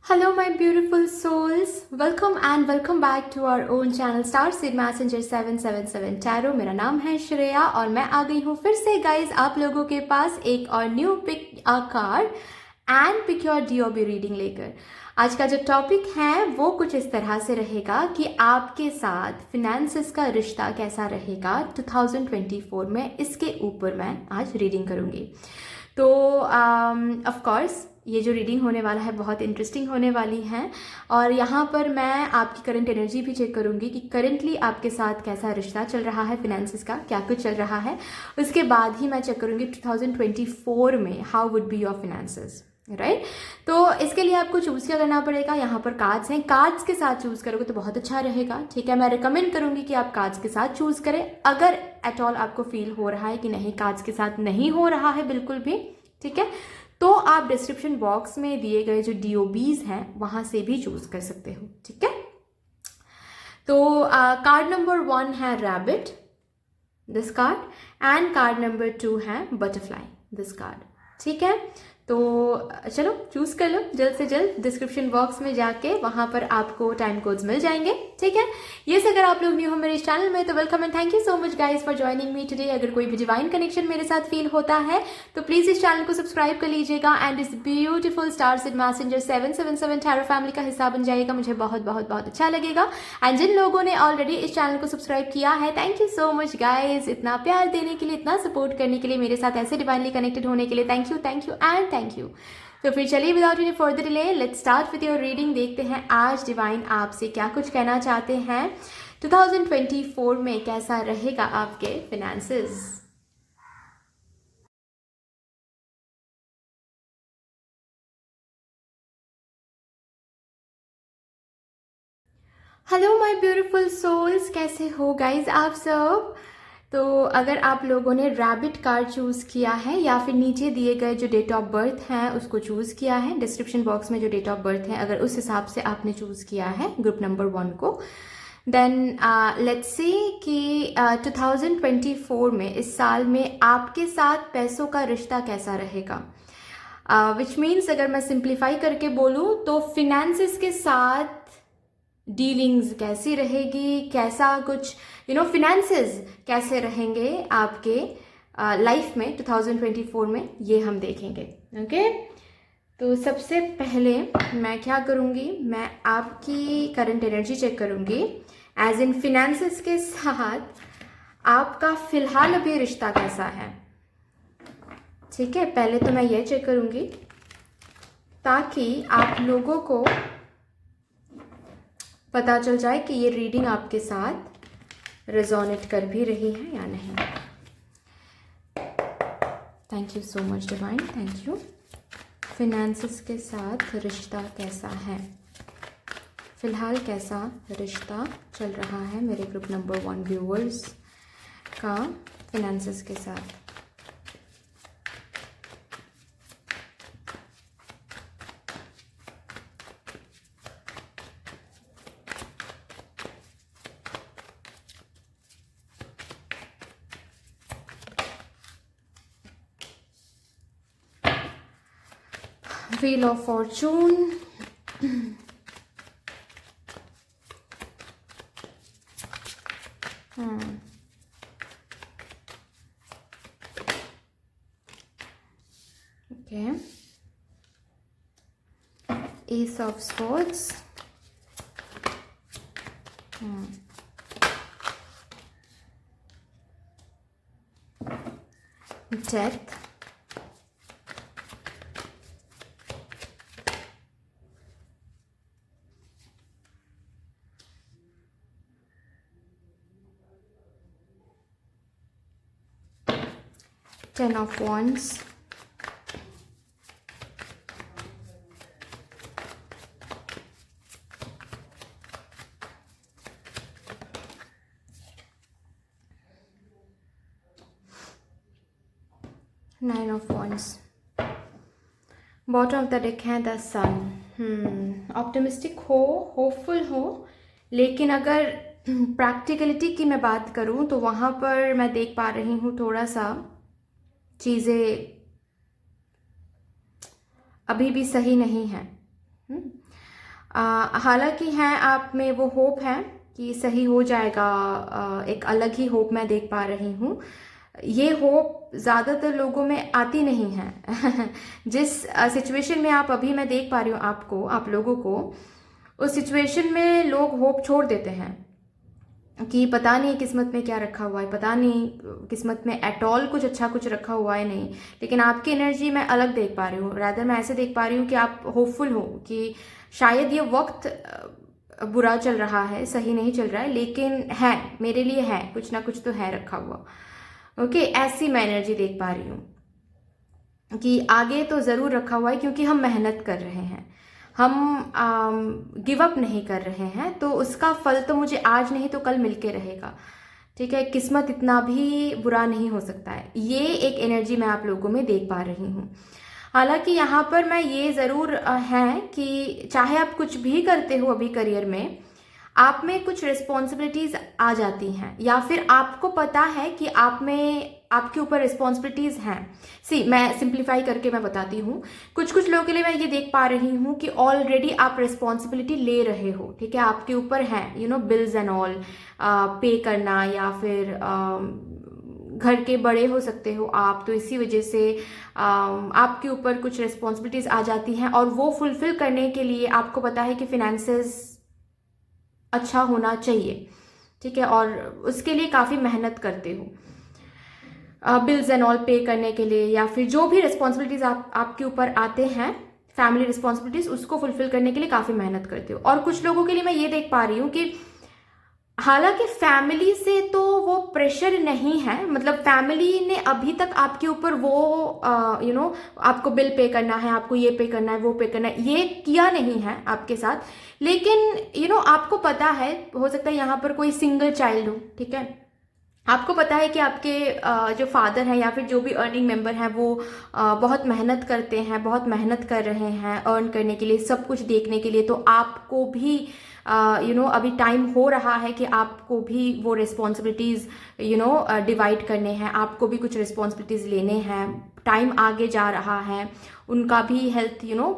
Hello, my beautiful souls. Welcome back to our own channel Star Seed Messenger 777 Tarot. मेरा नाम है श्रेया और मैं आ गई हूँ फिर से गाइज आप लोगों के पास एक और new pick a card and pick your DOB reading लेकर। आज का जो टॉपिक है वो कुछ इस तरह से रहेगा कि आपके साथ फिनेंसेस का रिश्ता कैसा रहेगा 2024 में, इसके ऊपर मैं आज रीडिंग करूँगी। तो ऑफ कोर्स ये जो रीडिंग होने वाला है बहुत इंटरेस्टिंग होने वाली है और यहाँ पर मैं आपकी करंट एनर्जी भी चेक करूँगी कि करंटली आपके साथ कैसा रिश्ता चल रहा है, फिनेंसेस का क्या कुछ चल रहा है। उसके बाद ही मैं चेक करूँगी 2024 में how would be your finances, right. तो इसके लिए आपको चूज़ क्या करना पड़ेगा, यहाँ पर कार्ड्स हैं, कार्ड्स के साथ चूज़ करोगे तो बहुत अच्छा रहेगा। ठीक है, मैं रिकमेंड करूँगी कि आप कार्ड्स के साथ चूज़ करें। अगर एट ऑल आपको फील हो रहा है कि नहीं कार्ड्स के साथ नहीं हो रहा है बिल्कुल भी, ठीक है, तो आप डिस्क्रिप्शन बॉक्स में दिए गए जो डीओबीज हैं वहाँ से भी चूज़ कर सकते हो। ठीक है, तो कार्ड नंबर 1 है rabbit, this card, and card number 2 है बटरफ्लाई, दिस कार्ड। ठीक है, तो चलो चूज़ कर लो जल्द से जल्द। डिस्क्रिप्शन बॉक्स में जाके वहाँ पर आपको टाइम कोड्स मिल जाएंगे। ठीक है, ये से अगर आप लोग न्यू हो मेरे इस चैनल में तो welcome and thank you so much guys for joining me today. अगर कोई भी डिवाइन कनेक्शन मेरे साथ फील होता है तो प्लीज़ इस चैनल को सब्सक्राइब कर लीजिएगा एंड इस beautiful star seed messenger 777 tarot family का हिस्सा बन जाइएगा, मुझे बहुत बहुत बहुत अच्छा लगेगा। एंड जिन लोगों ने ऑलरेडी इस चैनल को सब्सक्राइब किया है, thank you so much guys, इतना प्यार देने के लिए, इतना सपोर्ट करने के लिए, मेरे साथ ऐसे डिवाइनली कनेक्टेड होने के लिए thank you and thank you. तो फिर चलिए without any further delay let's start with your reading. देखते हैं आज डिवाइन आपसे क्या कुछ कहना चाहते हैं, 2024 में कैसा रहेगा आपके finances. Hello my beautiful souls, कैसे हो गाइज आप सब। तो अगर आप लोगों ने रैबिट कार्ड चूज़ किया है या फिर नीचे दिए गए जो डेट ऑफ बर्थ है उसको चूज़ किया है, डिस्क्रिप्शन बॉक्स में जो डेट ऑफ बर्थ है अगर उस हिसाब से आपने चूज़ किया है ग्रुप नंबर 1 को, देन लेट्स सी कि 2024 में, इस साल में आपके साथ पैसों का रिश्ता कैसा रहेगा। विच मीन्स अगर मैं सिंप्लीफाई करके बोलूँ तो फिनेंसेस के साथ डीलिंग्स कैसी रहेगी, कैसा कुछ फिनेंसेस कैसे रहेंगे आपके लाइफ में 2024 में, ये हम देखेंगे। ओके, तो सबसे पहले मैं क्या करूँगी, मैं आपकी करंट एनर्जी चेक करूँगी एज इन फिनेंसेस के साथ आपका फिलहाल अभी रिश्ता कैसा है। ठीक है, पहले तो मैं ये चेक करूँगी ताकि आप लोगों को पता चल जाए कि ये रीडिंग आपके साथ रेजोनेट कर भी रही है या नहीं। Thank you so much divine, thank you. Finances के साथ रिश्ता कैसा है, फिलहाल कैसा रिश्ता चल रहा है मेरे ग्रुप नंबर 1 व्यूअर्स का फिनेंसेस के साथ। Wheel of Fortune, okay, Ace of Swords, Death, Ten of Wands, Nine of Wands, bottom of the deck है द सन। ऑप्टिमिस्टिक हो, होपफुल हो, लेकिन अगर प्रैक्टिकलिटी की मैं बात करूं तो वहाँ पर मैं देख पा रही हूँ थोड़ा सा चीज़ें अभी भी सही नहीं है। हालांकि हैं आप में वो होप है कि सही हो जाएगा, एक अलग ही होप मैं देख पा रही हूँ। ये होप ज़्यादातर लोगों में आती नहीं है जिस सिचुएशन में आप अभी मैं देख पा रही हूँ आपको, आप लोगों को, उस सिचुएशन में लोग होप छोड़ देते हैं कि पता नहीं किस्मत में क्या रखा हुआ है, पता नहीं किस्मत में एट ऑल कुछ अच्छा कुछ रखा हुआ है नहीं। लेकिन आपकी एनर्जी मैं अलग देख पा रही हूँ, रादर मैं ऐसे देख पा रही हूँ कि आप होपफुल हो कि शायद ये वक्त बुरा चल रहा है, सही नहीं चल रहा है, लेकिन है मेरे लिए, है कुछ ना कुछ तो है रखा हुआ। ओके, ऐसी मैं एनर्जी देख पा रही हूँ कि आगे तो ज़रूर रखा हुआ है, क्योंकि हम मेहनत कर रहे हैं, हम गिव अप नहीं कर रहे हैं, तो उसका फल तो मुझे आज नहीं तो कल मिलके रहेगा। ठीक है, किस्मत इतना भी बुरा नहीं हो सकता है, ये एक एनर्जी मैं आप लोगों में देख पा रही हूँ। हालांकि यहाँ पर मैं ये ज़रूर है कि चाहे आप कुछ भी करते हो अभी करियर में, आप में कुछ रिस्पॉन्सिबिलिटीज़ आ जाती हैं, या फिर आपको पता है कि आप में, आपके ऊपर रिस्पॉन्सिबिलिटीज़ हैं। मैं सिंप्लीफाई करके मैं बताती हूँ, कुछ कुछ लोगों के लिए मैं ये देख पा रही हूँ कि ऑलरेडी आप रिस्पॉन्सिबिलिटी ले रहे हो। ठीक है, आपके ऊपर है बिल्स एंड ऑल पे करना, या फिर घर के बड़े हो सकते हो आप, तो इसी वजह से आपके ऊपर कुछ रिस्पॉन्सिबिलिटीज़ आ जाती हैं, और वो फुलफिल करने के लिए आपको पता है कि फिनेंसेस अच्छा होना चाहिए। ठीक है, और उसके लिए काफ़ी मेहनत करते हो, बिल्स एंड ऑल पे करने के लिए, या फिर जो भी रिस्पॉन्सिबिलिटीज़ आपके ऊपर आते हैं, फैमिली रिस्पॉन्सिबिलिटीज़, उसको फुलफिल करने के लिए काफ़ी मेहनत करते हो। और कुछ लोगों के लिए मैं ये देख पा रही हूँ कि हालांकि फैमिली से तो वो प्रेशर नहीं है, मतलब फैमिली ने अभी तक आपके ऊपर वो आपको बिल पे करना है, आपको ये पे करना है, वो पे करना है, ये किया नहीं है आपके साथ। लेकिन आपको पता है, हो सकता है यहाँ पर कोई सिंगल चाइल्ड हो। ठीक है, आपको पता है कि आपके जो फादर हैं या फिर जो भी अर्निंग मेंबर हैं, वो बहुत मेहनत करते हैं, बहुत मेहनत कर रहे हैं अर्न करने के लिए, सब कुछ देखने के लिए। तो आपको भी अभी टाइम हो रहा है कि आपको भी वो रिस्पॉन्सिबिलिटीज़ डिवाइड करने हैं, आपको भी कुछ रिस्पॉन्सिबिलिटीज़ लेने हैं। टाइम आगे जा रहा है, उनका भी हेल्थ यू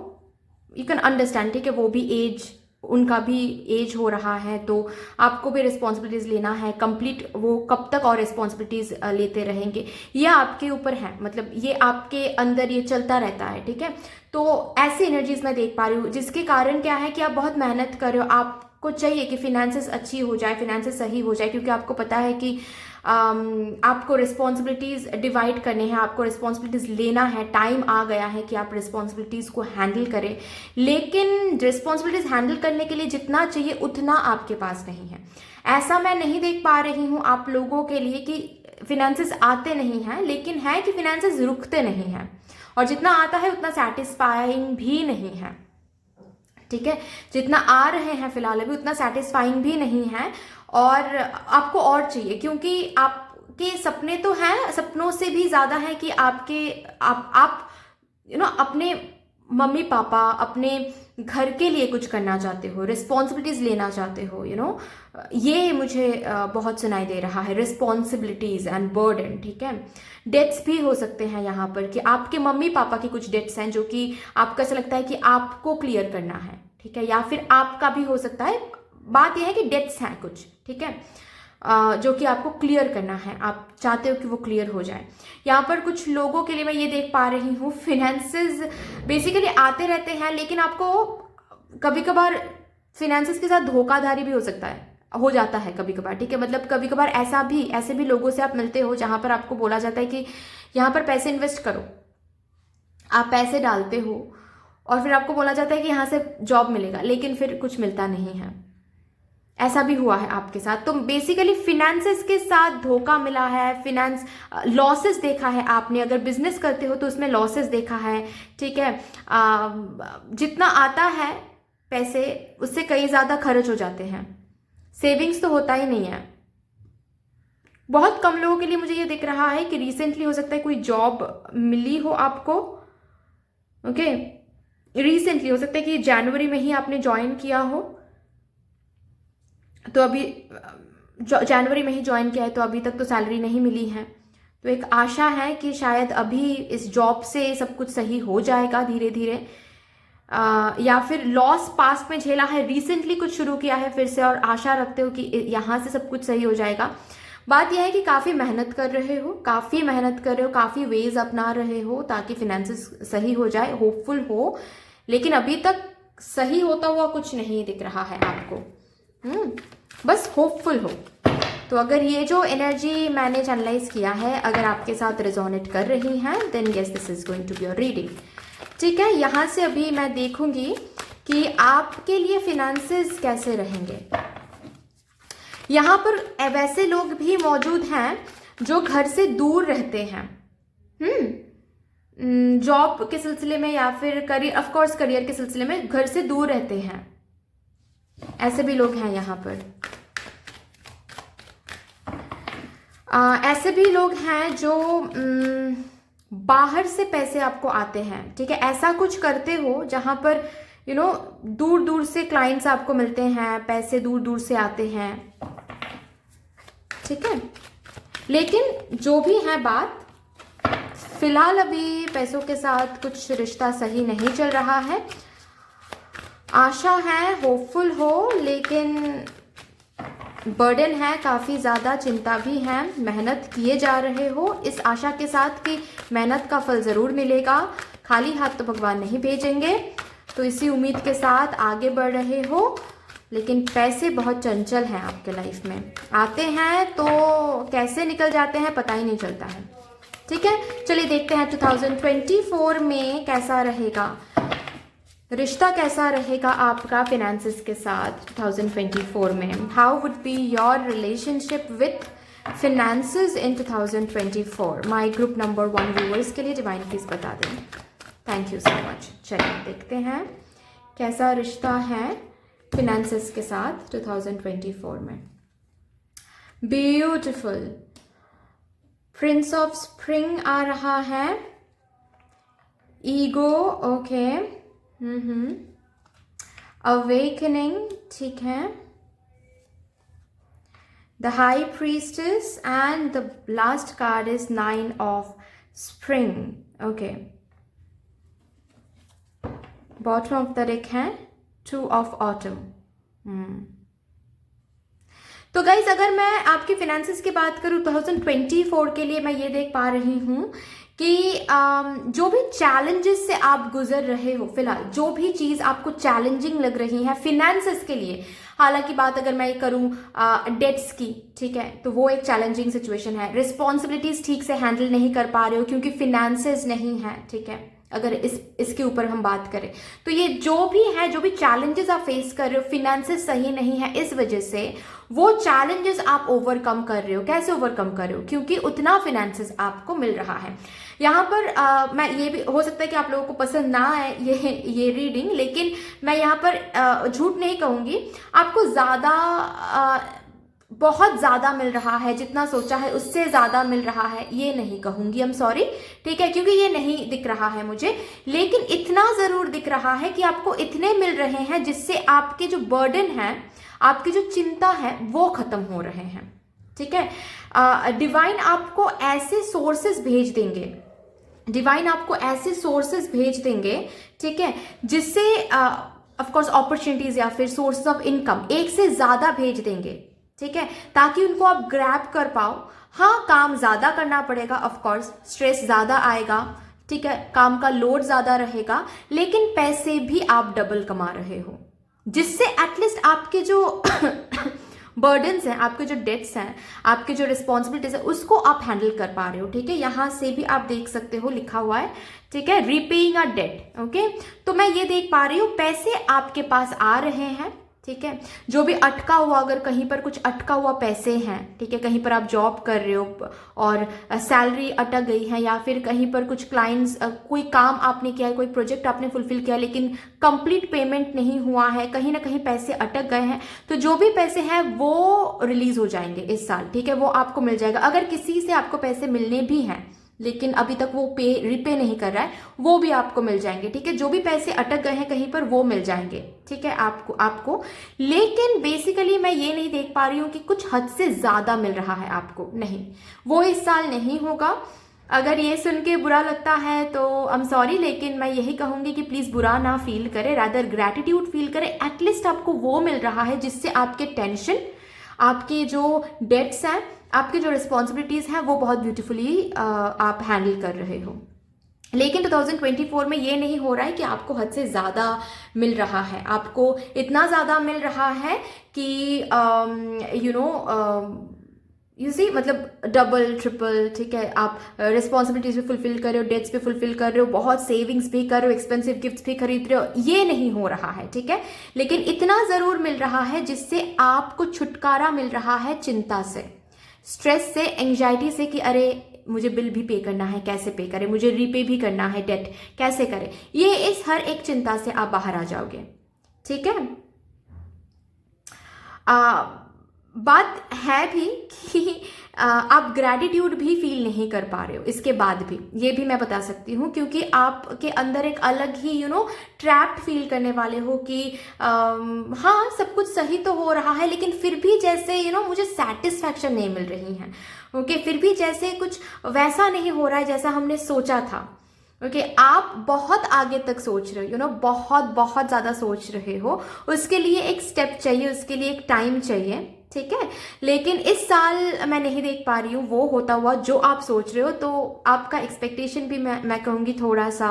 कैन अंडरस्टैंड। ठीक है, वो भी एज, उनका भी एज हो रहा है, तो आपको भी रिस्पॉन्सिबिलिटीज़ लेना है। कंप्लीट वो कब तक और रिस्पॉन्सिबिलिटीज़ लेते रहेंगे, ये आपके ऊपर है, मतलब ये आपके अंदर ये चलता रहता है। ठीक है, तो ऐसी एनर्जीज मैं देख पा रही हूँ, जिसके कारण क्या है कि आप बहुत मेहनत कर रहे हो, आपको चाहिए कि फिनेंसेस अच्छी हो जाए, फिनेंसेस सही हो जाए, क्योंकि आपको पता है कि आपको रिस्पॉन्सिबिलिटीज़ डिवाइड करने हैं, आपको रिस्पॉन्सिबिलिटीज़ लेना है। टाइम आ गया है कि आप रिस्पॉन्सिबिलिटीज़ को हैंडल करें, लेकिन रिस्पॉन्सिबिलिटीज़ हैंडल करने के लिए जितना चाहिए उतना आपके पास नहीं है। ऐसा मैं नहीं देख पा रही हूँ आप लोगों के लिए कि फिनेंसेस आते नहीं हैं, लेकिन है कि फिनेंसेस रुकते नहीं हैं, और जितना आता है उतना सेटिस्फाइंग भी नहीं है। ठीक है, जितना आ रहे हैं फिलहाल अभी उतना सेटिस्फाइंग भी नहीं है, और आपको और चाहिए, क्योंकि आपके सपने तो हैं, सपनों से भी ज़्यादा है कि आप अपने मम्मी पापा, अपने घर के लिए कुछ करना चाहते हो, रिस्पॉन्सिबिलिटीज़ लेना चाहते हो। ये मुझे बहुत सुनाई दे रहा है, रिस्पॉन्सिबिलिटीज़ एंड बर्डन। ठीक है, डेट्स भी हो सकते हैं यहाँ पर कि आपके मम्मी पापा की कुछ डेट्स हैं जो कि आपको ऐसा लगता है कि आपको क्लियर करना है। ठीक है, या फिर आपका भी हो सकता है, बात यह है कि डेट्स हैं कुछ। ठीक है, जो कि आपको क्लियर करना है, आप चाहते हो कि वो क्लियर हो जाए। यहाँ पर कुछ लोगों के लिए मैं ये देख पा रही हूँ, फिनेंसेस बेसिकली आते रहते हैं, लेकिन आपको कभी कभार फिनेंसेस के साथ धोखाधड़ी भी हो जाता है कभी कभार। ठीक है, मतलब कभी कभार ऐसे भी लोगों से आप मिलते हो जहाँ पर आपको बोला जाता है कि यहाँ पर पैसे इन्वेस्ट करो, आप पैसे डालते हो, और फिर आपको बोला जाता है कि यहाँ से जॉब मिलेगा, लेकिन फिर कुछ मिलता नहीं है। ऐसा भी हुआ है आपके साथ। तो बेसिकली फिनेंसेस के साथ धोखा मिला है, फिनेंस लॉसेस देखा है आपने, अगर बिजनेस करते हो तो उसमें लॉसेस देखा है। ठीक है, जितना आता है पैसे उससे कई ज़्यादा खर्च हो जाते हैं, सेविंग्स तो होता ही नहीं है। बहुत कम लोगों के लिए मुझे ये दिख रहा है कि रिसेंटली हो सकता है कोई जॉब मिली हो आपको। ओके, रिसेंटली हो सकता है कि जनवरी में ही आपने ज्वाइन किया हो, तो अभी जनवरी में ही ज्वाइन किया है, तो अभी तक तो सैलरी नहीं मिली है। तो एक आशा है कि शायद अभी इस जॉब से सब कुछ सही हो जाएगा धीरे धीरे। या फिर लॉस पास्ट में झेला है, रिसेंटली कुछ शुरू किया है फिर से और आशा रखते हो कि यहाँ से सब कुछ सही हो जाएगा। बात यह है कि काफ़ी मेहनत कर रहे हो, काफ़ी वेज अपना रहे हो ताकि फिनेंसेस सही हो जाए, होपफुल हो, लेकिन अभी तक सही होता हुआ कुछ नहीं दिख रहा है आपको। बस होपफुल हो। तो अगर ये जो एनर्जी मैंने चैनलाइज किया है अगर आपके साथ रिजोनेट कर रही है then yes this is going to be your reading. ठीक है, यहाँ से अभी मैं देखूंगी कि आपके लिए फिनेंसेस कैसे रहेंगे। यहाँ पर वैसे लोग भी मौजूद हैं जो घर से दूर रहते हैं, जॉब के सिलसिले में या फिर करियर, ऑफ कोर्स करियर के सिलसिले में घर से दूर रहते हैं, ऐसे भी लोग हैं यहाँ पर। ऐसे भी लोग हैं जो बाहर से पैसे आपको आते हैं। ठीक है, ऐसा कुछ करते हो जहां पर दूर दूर से क्लाइंट्स आपको मिलते हैं, पैसे दूर दूर से आते हैं। ठीक है, लेकिन जो भी है बात, फिलहाल अभी पैसों के साथ कुछ रिश्ता सही नहीं चल रहा है। आशा है, होपफुल हो, लेकिन बर्डन है काफ़ी ज़्यादा, चिंता भी है, मेहनत किए जा रहे हो इस आशा के साथ कि मेहनत का फल ज़रूर मिलेगा, खाली हाथ तो भगवान नहीं भेजेंगे। तो इसी उम्मीद के साथ आगे बढ़ रहे हो, लेकिन पैसे बहुत चंचल हैं आपके लाइफ में, आते हैं तो कैसे निकल जाते हैं पता ही नहीं चलता है। ठीक है, चलिए देखते हैं 2024 में कैसा रहेगा, रिश्ता कैसा रहेगा आपका फिनेंसेस के साथ 2024 में। How would be your relationship with finances in 2024। My group number 1 viewers के लिए डिवाइन प्लीज बता दें, थैंक यू सो मच। चलिए देखते हैं कैसा रिश्ता है फिनेंसेस के साथ 2024 में। ब्यूटिफुल, प्रिंस ऑफ स्प्रिंग आ रहा है, ईगो, ओके, अवेकनिंग, ठीक है, the high priestess and the last card is 9 of spring, okay. Bottom of the deck है 2 ऑफ ऑटम। तो गाइज अगर मैं आपके फिनेंसेस की बात करूं 2024 के लिए, मैं ये देख पा रही हूं कि जो भी चैलेंजेस से आप गुजर रहे हो, फिलहाल जो भी चीज आपको चैलेंजिंग लग रही है फिनेंसेस के लिए, हालांकि बात अगर मैं करूं डेट्स की, ठीक है, तो वो एक चैलेंजिंग सिचुएशन है। रिस्पॉन्सिबिलिटीज ठीक से हैंडल नहीं कर पा रहे हो क्योंकि फिनेंसेस नहीं है, ठीक है, अगर इसके ऊपर हम बात करें तो ये जो भी है, जो भी चैलेंजेस आप फेस कर रहे हो, फिनेंसेस सही नहीं है, इस वजह से वो चैलेंजेस आप ओवरकम कर रहे हो। कैसे ओवरकम कर रहे हो? क्योंकि उतना फिनेंसेस आपको मिल रहा है। यहाँ पर मैं ये भी हो सकता है कि आप लोगों को पसंद ना आए ये रीडिंग, लेकिन मैं यहाँ पर झूठ नहीं कहूँगी, आपको बहुत ज़्यादा मिल रहा है, जितना सोचा है उससे ज़्यादा मिल रहा है, ये नहीं कहूँगी, आई एम सॉरी, ठीक है, क्योंकि ये नहीं दिख रहा है मुझे, लेकिन इतना ज़रूर दिख रहा है कि आपको इतने मिल रहे हैं जिससे आपके जो बर्डन है, आपकी जो चिंता है, वो खत्म हो रहे हैं। ठीक है, डिवाइन आपको ऐसे सोर्सेस भेज देंगे, डिवाइन आपको ऐसे सोर्सेस भेज देंगे, ठीक है, जिससे ऑफ कोर्स अपॉर्चुनिटीज या फिर सोर्सेस ऑफ इनकम एक से ज़्यादा भेज देंगे, ठीक है, ताकि उनको आप ग्रैब कर पाओ। हाँ, काम ज़्यादा करना पड़ेगा, ऑफ कोर्स स्ट्रेस ज़्यादा आएगा, ठीक है, काम का लोड ज़्यादा रहेगा, लेकिन पैसे भी आप डबल कमा रहे हो, जिससे एटलीस्ट आपके जो बर्डन्स हैं, आपके जो डेट्स हैं, आपके जो रिस्पॉन्सिबिलिटीज है, उसको आप हैंडल कर पा रहे हो। ठीक है, यहाँ से भी आप देख सकते हो लिखा हुआ है, ठीक है, रीपेइंग अ डेट। ओके, तो मैं ये देख पा रही हूँ पैसे आपके पास आ रहे हैं, ठीक है, जो भी अटका हुआ, अगर कहीं पर कुछ अटका हुआ पैसे हैं, ठीक है, कहीं पर आप जॉब कर रहे हो और सैलरी अटक गई है, या फिर कहीं पर कुछ क्लाइंट्स, कोई काम आपने किया है, कोई प्रोजेक्ट आपने फुलफिल किया लेकिन कंप्लीट पेमेंट नहीं हुआ है, कहीं ना कहीं पैसे अटक गए हैं, तो जो भी पैसे हैं वो रिलीज हो जाएंगे इस साल, ठीक है, वो आपको मिल जाएगा। अगर किसी से आपको पैसे मिलने भी हैं लेकिन अभी तक वो रिपे नहीं कर रहा है, वो भी आपको मिल जाएंगे, ठीक है, जो भी पैसे अटक गए हैं कहीं पर वो मिल जाएंगे, ठीक है, आपको। लेकिन बेसिकली मैं ये नहीं देख पा रही हूँ कि कुछ हद से ज्यादा मिल रहा है आपको, नहीं, वो इस साल नहीं होगा। अगर ये सुन के बुरा लगता है तो आई एम सॉरी, लेकिन मैं यही कहूँगी कि प्लीज़ बुरा ना फील करें, रादर ग्रैटिट्यूड फील करें। एटलीस्ट आपको वो मिल रहा है जिससे आपके टेंशन, आपके जो डेट्स हैं, आपके जो रिस्पॉन्सिबिलिटीज़ हैं, वो बहुत ब्यूटीफुली आप हैंडल कर रहे हो। लेकिन 2024 में ये नहीं हो रहा है कि आपको हद से ज़्यादा मिल रहा है, आपको इतना ज़्यादा मिल रहा है कि यू सी, मतलब डबल ट्रिपल, ठीक है, आप रिस्पॉन्सिबिलिटीज भी फुलफिल कर रहे हो, डेट्स भी फुलफिल कर रहे हो, बहुत सेविंग्स भी कर रहे हो, एक्सपेंसिव गिफ्ट्स भी खरीद रहे हो, ये नहीं हो रहा है, ठीक है। लेकिन इतना ज़रूर मिल रहा है जिससे आपको छुटकारा मिल रहा है चिंता से, स्ट्रेस से, एंग्जाइटी से कि अरे मुझे बिल भी पे करना है, कैसे पे करें, मुझे रीपे भी करना है डेट, कैसे करें। ये इस हर एक चिंता से आप बाहर आ जाओगे, ठीक है। बात है भी कि आप ग्रैटिट्यूड भी फील नहीं कर पा रहे हो इसके बाद भी, ये भी मैं बता सकती हूँ, क्योंकि आपके अंदर एक अलग ही ट्रैप्ड फील करने वाले हो कि हाँ सब कुछ सही तो हो रहा है, लेकिन फिर भी जैसे मुझे सेटिस्फैक्शन नहीं मिल रही है। ओके, फिर भी जैसे कुछ वैसा नहीं हो रहा है जैसा हमने सोचा था। ओके, आप बहुत आगे तक सोच रहे हो, बहुत बहुत ज़्यादा सोच रहे हो, उसके लिए एक स्टेप चाहिए, उसके लिए एक टाइम चाहिए, ठीक है। लेकिन इस साल मैं नहीं देख पा रही हूँ वो होता हुआ जो आप सोच रहे हो, तो आपका एक्सपेक्टेशन भी मैं कहूँगी थोड़ा सा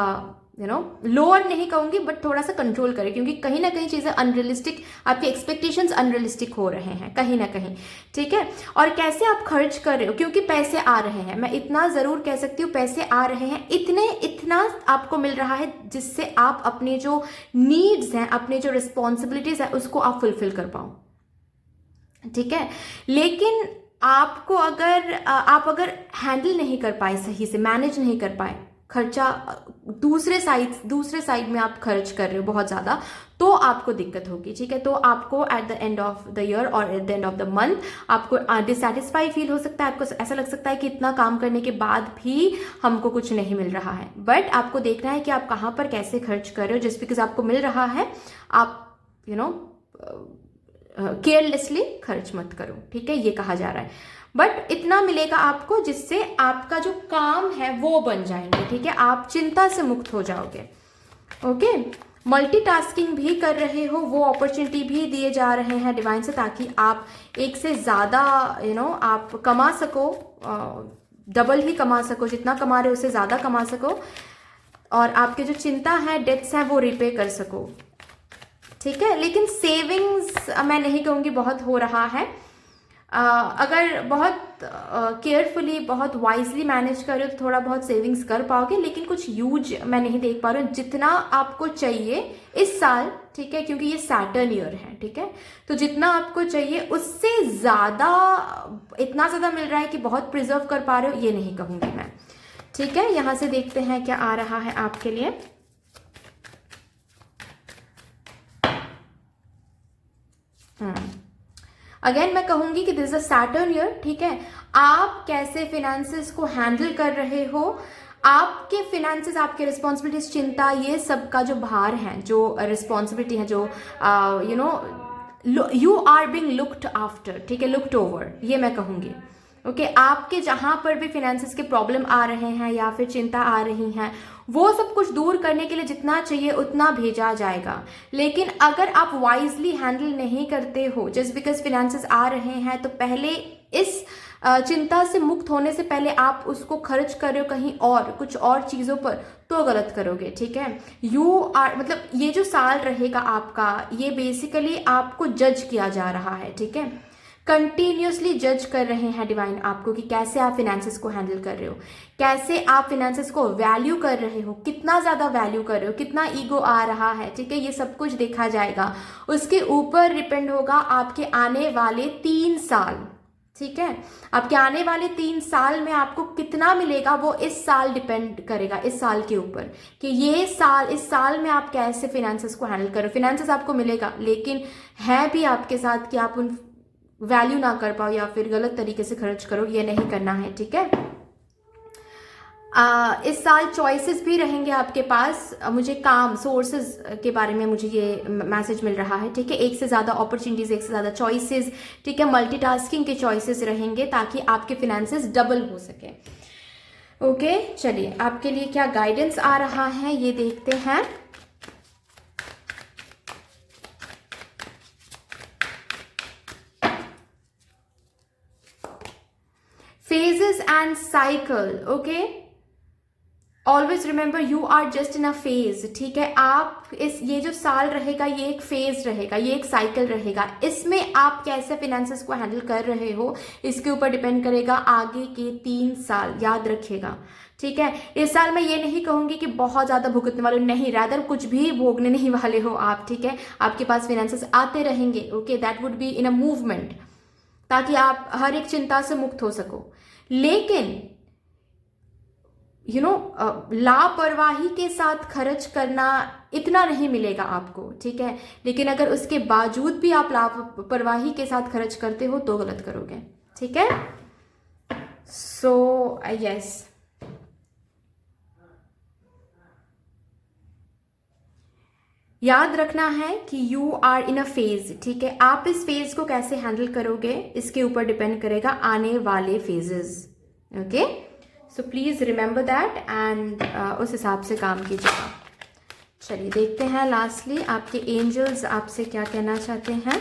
लोअर नहीं कहूँगी, बट थोड़ा सा कंट्रोल करें, क्योंकि कहीं ना कहीं चीज़ें अनरियलिस्टिक, आपके एक्सपेक्टेशंस अनरियलिस्टिक हो रहे हैं कहीं ना कहीं, ठीक है। और कैसे आप खर्च कर रहे हो, क्योंकि पैसे आ रहे हैं, मैं इतना ज़रूर कह सकती हूँ, पैसे आ रहे हैं, इतना आपको मिल रहा है जिससे आप अपने जो नीड्स हैं, अपने जो रिस्पॉन्सिबिलिटीज़ हैं, उसको आप फुलफिल कर पाओ, ठीक है। लेकिन आपको आप अगर हैंडल नहीं कर पाए, सही से मैनेज नहीं कर पाए, खर्चा दूसरे साइड में आप खर्च कर रहे हो बहुत ज़्यादा, तो आपको दिक्कत होगी, ठीक है। तो आपको at the end of the year और at the end of the month आपको डिससेटिस्फाई फील हो सकता है, आपको ऐसा लग सकता है कि इतना काम करने के बाद भी हमको कुछ नहीं मिल रहा है। बट आपको देखना है कि आप कहाँ पर कैसे खर्च कर रहे हो। जस्ट बिकॉज आपको मिल रहा है, आप केयरलेसली खर्च मत करो, ठीक है, ये कहा जा रहा है। बट इतना मिलेगा आपको जिससे आपका जो काम है वो बन जाएंगे, ठीक है, आप चिंता से मुक्त हो जाओगे। ओके, मल्टीटास्किंग भी कर रहे हो, वो अपॉर्चुनिटी भी दिए जा रहे हैं डिवाइन से, ताकि आप एक से ज़्यादा आप कमा सको, डबल ही कमा सको, जितना कमा रहे हो उससे ज़्यादा कमा सको, और आपके जो चिंता है, डेट्स हैं, वो रिपे कर सको, ठीक है। लेकिन सेविंग्स मैं नहीं कहूँगी बहुत हो रहा है। अगर बहुत केयरफुली, बहुत वाइजली मैनेज कर रहे हो तो थोड़ा बहुत सेविंग्स कर पाओगे, लेकिन कुछ ह्यूज मैं नहीं देख पा रही हूँ जितना आपको चाहिए इस साल, ठीक है, क्योंकि ये सैटर्न ईयर है, ठीक है। तो जितना आपको चाहिए उससे ज़्यादा, इतना ज़्यादा मिल रहा है कि बहुत प्रिजर्व कर पा रहे हो, ये नहीं कहूँगी मैं, ठीक है। यहाँ से देखते हैं क्या आ रहा है आपके लिए। अगेन मैं कहूंगी कि this is a Saturn year, ठीक है। आप कैसे फिनेंसेस को हैंडल कर रहे हो, आपके फिनेंसेस, आपके रिस्पॉन्सिबिलिटीज, चिंता, ये सब का जो भार है, जो रिस्पॉन्सिबिलिटी है, जो you are being looked after, ठीक है, लुक्ड ओवर, ये मैं कहूँगी। ओके, आपके जहाँ पर भी फिनेंसेस के प्रॉब्लम आ रहे हैं या फिर चिंता आ रही हैं, वो सब कुछ दूर करने के लिए जितना चाहिए उतना भेजा जाएगा। लेकिन अगर आप वाइजली हैंडल नहीं करते हो, जस्ट बिकॉज फिनेंसेस आ रहे हैं, तो पहले इस चिंता से मुक्त होने से पहले आप उसको खर्च कर रहे हो कहीं और, कुछ और चीज़ों पर, तो गलत करोगे, ठीक है। यू आर, मतलब ये जो साल रहेगा आपका, ये बेसिकली आपको जज किया जा रहा है, ठीक है। कंटिन्यूसली जज कर रहे हैं डिवाइन आपको कि कैसे आप फिनेंसेस को हैंडल कर रहे हो, कैसे आप फिनेंसेस को वैल्यू कर रहे हो, कितना ज़्यादा वैल्यू कर रहे हो, कितना ईगो आ रहा है, ठीक है। ये सब कुछ देखा जाएगा, उसके ऊपर डिपेंड होगा आपके आने वाले 3 साल, ठीक है। आपके आने वाले 3 साल में आपको कितना मिलेगा, वो इस साल डिपेंड करेगा, इस साल के ऊपर, कि ये साल, इस साल में आप कैसे फिनेंसेस को हैंडल करो। फिनेंसेस आपको मिलेगा, लेकिन है भी आपके साथ कि आप उन वैल्यू ना कर पाओ या फिर गलत तरीके से खर्च करो, ये नहीं करना है, ठीक है। इस साल चॉइसेस भी रहेंगे आपके पास। मुझे काम सोर्सेज के बारे में मुझे ये मैसेज मिल रहा है, ठीक है। एक से ज़्यादा अपॉर्चुनिटीज़, एक से ज़्यादा चॉइसेस, ठीक है, मल्टीटास्किंग के चॉइसेस रहेंगे ताकि आपके फिनेंसेस डबल हो सके। ओके चलिए आपके लिए क्या गाइडेंस आ रहा है ये देखते हैं। Phases and cycle, okay? Always remember you are just in a phase, ठीक है। आप ये जो साल रहेगा ये एक फेज रहेगा, ये एक साइकिल रहेगा। इसमें आप कैसे फिनेंसेस को हैंडल कर रहे हो इसके ऊपर डिपेंड करेगा आगे के 3 साल, याद रखिएगा, ठीक है। इस साल मैं ये नहीं कहूंगी कि बहुत ज्यादा भुगतने वाले, नहीं, रादर कुछ भी भोगने नहीं वाले हो आप, ठीक है। आपके पास फिनेंसेस आते रहेंगे, okay, that would be in a movement, ताकि आप हर एक चिंता से मुक्त हो सको। लेकिन लापरवाही के साथ खर्च करना इतना नहीं मिलेगा आपको, ठीक है। लेकिन अगर उसके बावजूद भी आप लापरवाही के साथ खर्च करते हो तो गलत करोगे, ठीक है। सो यस, याद रखना है कि you are in a phase, ठीक है। आप इस फेज को कैसे हैंडल करोगे इसके ऊपर डिपेंड करेगा आने वाले phases, okay. So please remember that and उस हिसाब से काम कीजिएगा। चलिए देखते हैं लास्टली आपके एंजल्स आपसे क्या कहना चाहते हैं।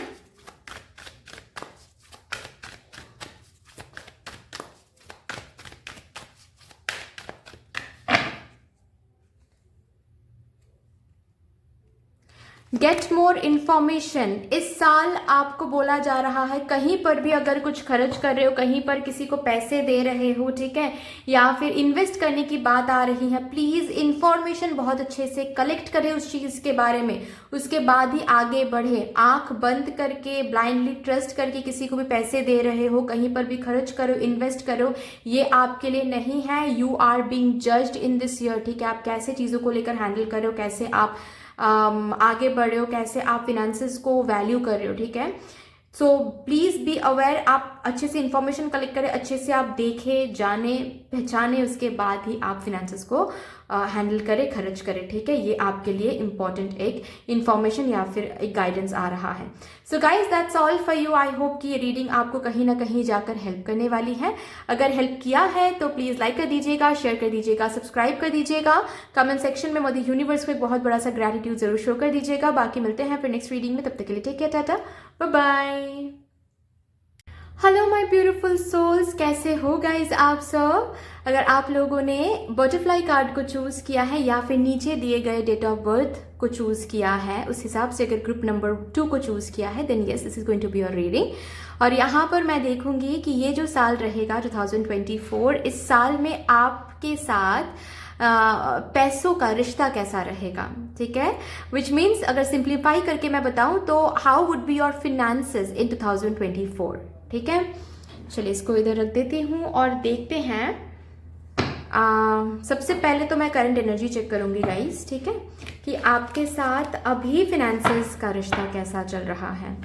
गेट मोर इन्फॉर्मेशन, इस साल आपको बोला जा रहा है कहीं पर भी अगर कुछ खर्च कर रहे हो, कहीं पर किसी को पैसे दे रहे हो, ठीक है, या फिर इन्वेस्ट करने की बात आ रही है, प्लीज इंफॉर्मेशन बहुत अच्छे से कलेक्ट करें उस चीज के बारे में, उसके बाद ही आगे बढ़े। आंख बंद करके ब्लाइंडली ट्रस्ट करके किसी को भी पैसे दे रहे हो, कहीं पर भी खर्च करो, इन्वेस्ट करो, ये आपके लिए नहीं है। You are being judged in this year, ठीक है। आप कैसे चीजों को लेकर हैंडल कर रहे हो, कैसे आप आगे बढ़ रहे हो, कैसे आप फिनेंसेस को वैल्यू कर रहे हो, ठीक है। सो प्लीज बी अवेयर, आप अच्छे से इंफॉर्मेशन कलेक्ट करें, अच्छे से आप देखें, जाने पहचाने, उसके बाद ही आप फिनेंसेस को हैंडल करें, खर्च करें, ठीक है। ये आपके लिए इंपॉर्टेंट एक इंफॉर्मेशन या फिर एक गाइडेंस आ रहा है। So guys that's all for you. I hope कि ये रीडिंग आपको कहीं ना कहीं जाकर हेल्प करने वाली है। अगर हेल्प किया है तो प्लीज लाइक कर दीजिएगा, शेयर कर दीजिएगा, सब्सक्राइब कर दीजिएगा, कमेंट सेक्शन में मदर यूनिवर्स को एक बहुत बड़ा सा ग्रेटिट्यूड जरूर शो कर दीजिएगा। बाकी मिलते हैं फिर नेक्स्ट रीडिंग में, तब तक के लिए take care, tata, bye bye. Hello my beautiful souls, कैसे हो गाइज आप सब। अगर आप लोगों ने बटरफ्लाई कार्ड को चूज किया है या फिर नीचे दिए गए डेट ऑफ बर्थ को चूज किया है, उस हिसाब से अगर ग्रुप नंबर 2 को चूज किया है, then yes this is going to be your reading. और यहाँ पर मैं देखूंगी कि ये जो साल रहेगा 2024, इस साल में आपके साथ पैसों का रिश्ता कैसा रहेगा, ठीक है। विच मीन्स अगर सिंप्लीफाई करके मैं बताऊं तो how would be your finances in 2024, ठीक है। चलिए इसको इधर रख देती हूँ और देखते हैं। सबसे पहले तो मैं करंट एनर्जी चेक करूंगी गाइस, ठीक है, कि आपके साथ अभी फिनेंसेस का रिश्ता कैसा चल रहा है।